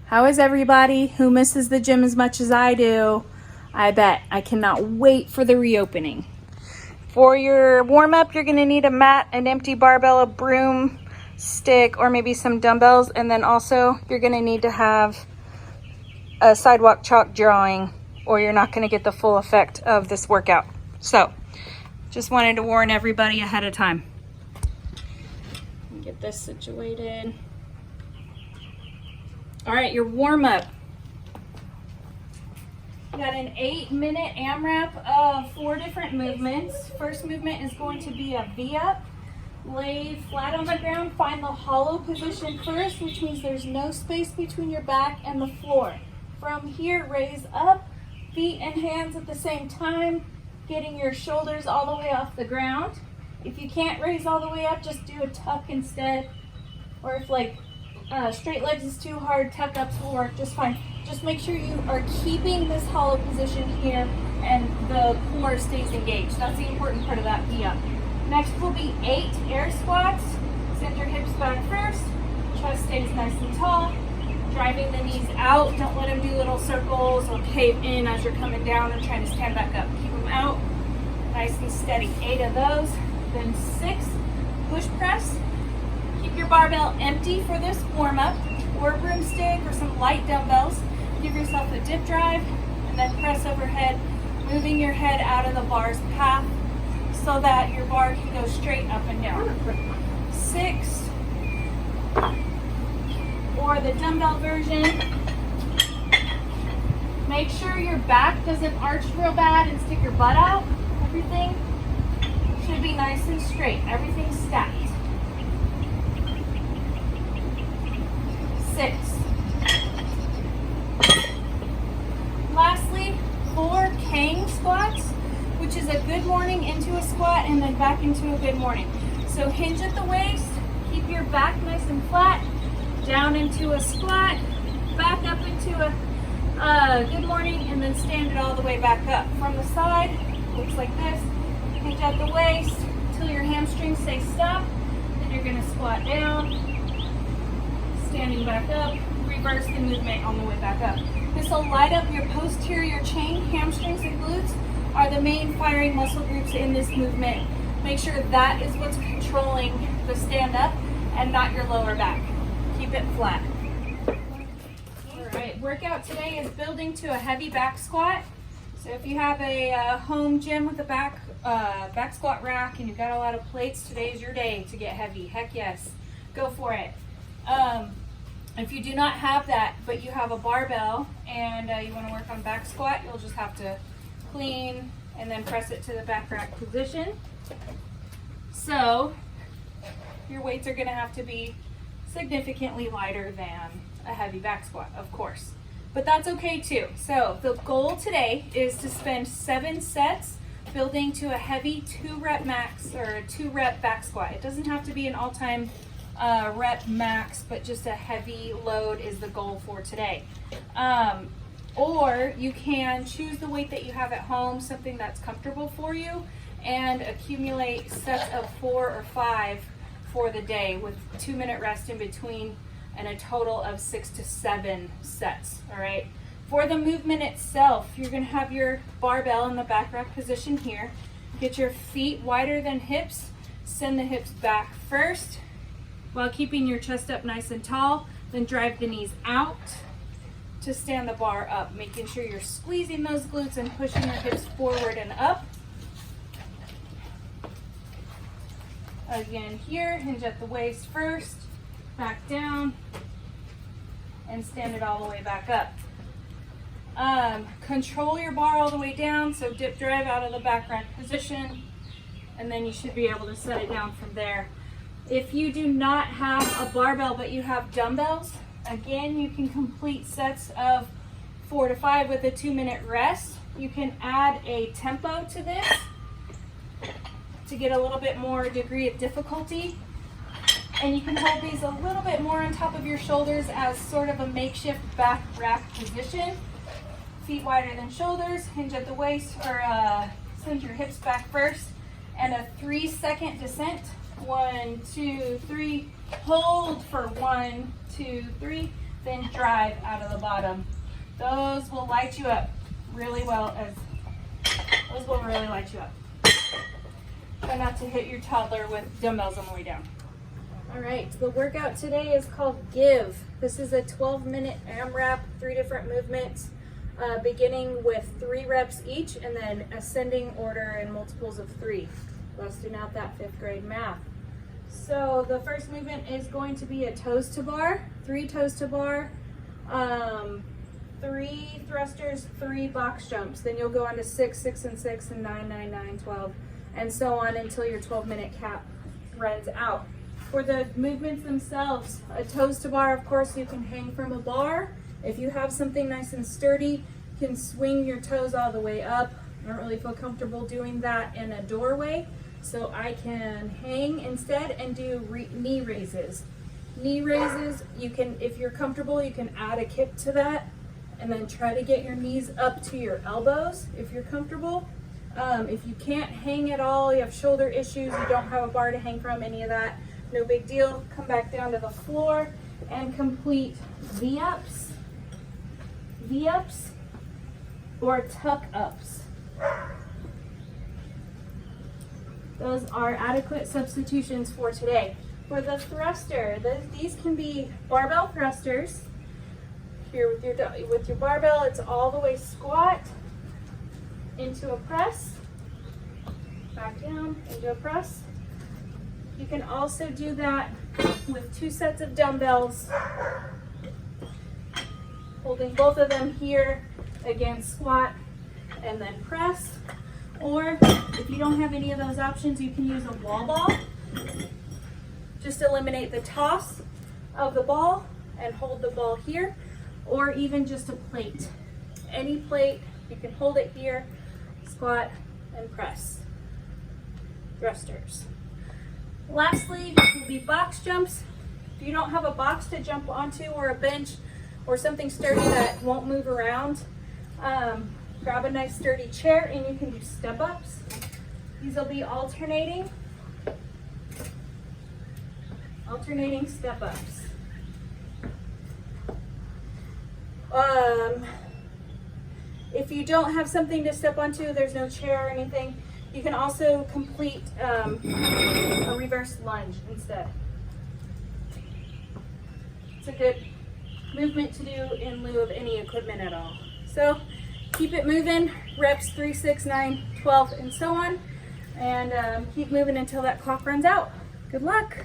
How is everybody who misses the gym as much as I do? I bet. I cannot wait for the reopening. For your warm-up, you're gonna need a mat, an empty barbell, a broom stick, or maybe some dumbbells. And then also you're gonna need to have a sidewalk chalk drawing, or you're not gonna get the full effect of this workout. So just wanted to warn everybody ahead of time. Get this situated. All right, your warm-up. You got an 8-minute AMRAP of 4 different movements. First movement is going to be a V-up. Lay flat on the ground, find the hollow position first, which means there's no space between your back and the floor. From here, raise up, feet and hands at the same time, getting your shoulders all the way off the ground. If you can't raise all the way up, just do a tuck instead. Or if straight legs is too hard, tuck ups will work just fine. Just make sure you are keeping this hollow position here and the core stays engaged. That's the important part of that V-up. Next will be 8 air squats. Send your hips back first. Chest stays nice and tall. Driving the knees out. Don't let them do little circles or cave in as you're coming down and trying to stand back up. Keep them out nice and steady. 8 of those. Then 6 push press. Keep your barbell empty for this warm-up, or a broomstick or some light dumbbells. Give yourself a dip drive and then press overhead, moving your head out of the bar's path so that your bar can go straight up and down. 6, or the dumbbell version. Make sure your back doesn't arch real bad and stick your butt out. Everything should be nice and straight. Everything's stacked. 6. Lastly, 4 Kang squats, which is a good morning into a squat and then back into a good morning. So hinge at the waist, keep your back nice and flat, down into a squat, back up into a good morning, and then stand it all the way back up. From the side, looks like this. Hinge at the waist until your hamstrings say stop. Then you're gonna squat down, standing back up, reverse the movement on the way back up. This will light up your posterior chain. Hamstrings and glutes are the main firing muscle groups in this movement. Make sure that is what's controlling the stand up and not your lower back. Keep it flat. All right, workout today is building to a heavy back squat. So if you have a home gym with a back squat rack and you've got a lot of plates, today is your day to get heavy. Heck yes, go for it. If you do not have that, but you have a barbell and you want to work on back squat, you'll just have to clean and then press it to the back rack position. So your weights are going to have to be significantly lighter than a heavy back squat, of course. But that's okay too. So the goal today is to spend 7 sets building to a heavy 2-rep max or a 2-rep back squat. It doesn't have to be an all-time rep max, but just a heavy load is the goal for today. Or you can choose the weight that you have at home, something that's comfortable for you, and accumulate sets of 4 or 5 for the day with 2-minute rest in between and a total of 6 to 7 sets. All right. For the movement itself, you're going to have your barbell in the back rack position here. Get your feet wider than hips. Send the hips back first while keeping your chest up nice and tall. Then drive the knees out to stand the bar up, making sure you're squeezing those glutes and pushing your hips forward and up. Again here, hinge at the waist first, back down, and stand it all the way back up. Control your bar all the way down, so dip drive out of the back rack position, and then you should be able to set it down from there. If you do not have a barbell but you have dumbbells, again, you can complete sets of 4 to 5 with a 2-minute rest. You can add a tempo to this to get a little bit more degree of difficulty. And you can hold these a little bit more on top of your shoulders as sort of a makeshift back rack position. Feet wider than shoulders, hinge at the waist, or send your hips back first, and a 3-second descent. 1, 2, 3. Hold for 1, 2, 3. then drive out of the bottom. Those will light you up really well. Those will really light you up. Try not to hit your toddler with dumbbells on the way down. All right, the workout today is called Give. This is a 12-minute AMRAP, 3 different movements, beginning with 3 reps each and then ascending order in multiples of 3, busting out that 5th grade math. So the first movement is going to be a toes to bar, 3 toes to bar, 3 thrusters, 3 box jumps. Then you'll go on to 6, 6 and 6, and 9, 9, 9, 12, and so on until your 12-minute cap runs out. For the movements themselves, a toes to bar, of course, you can hang from a bar. If you have something nice and sturdy, you can swing your toes all the way up. I don't really feel comfortable doing that in a doorway, so I can hang instead and do knee raises. Knee raises, you can, if you're comfortable, you can add a kick to that and then try to get your knees up to your elbows if you're comfortable. If you can't hang at all, you have shoulder issues, you don't have a bar to hang from, any of that, no big deal. Come back down to the floor and complete V-ups, V-ups, or tuck-ups. Those are adequate substitutions for today. For the thruster, these can be barbell thrusters. Here with your barbell, it's all the way squat into a press, back down into a press. You can also do that with 2 sets of dumbbells, holding both of them here, again squat and then press. Or if you don't have any of those options, you can use a wall ball. Just eliminate the toss of the ball and hold the ball here, or even just a plate. Any plate, you can hold it here, squat and press. Thrusters. Lastly, will be box jumps. If you don't have a box to jump onto or a bench or something sturdy that won't move around, grab a nice sturdy chair and you can do step ups. These will be alternating step ups. If you don't have something to step onto, there's no chair or anything, you can also complete a reverse lunge instead. It's a good movement to do in lieu of any equipment at all. So keep it moving, reps 3, 6, 9, 12, and so on, and keep moving until that clock runs out. Good luck.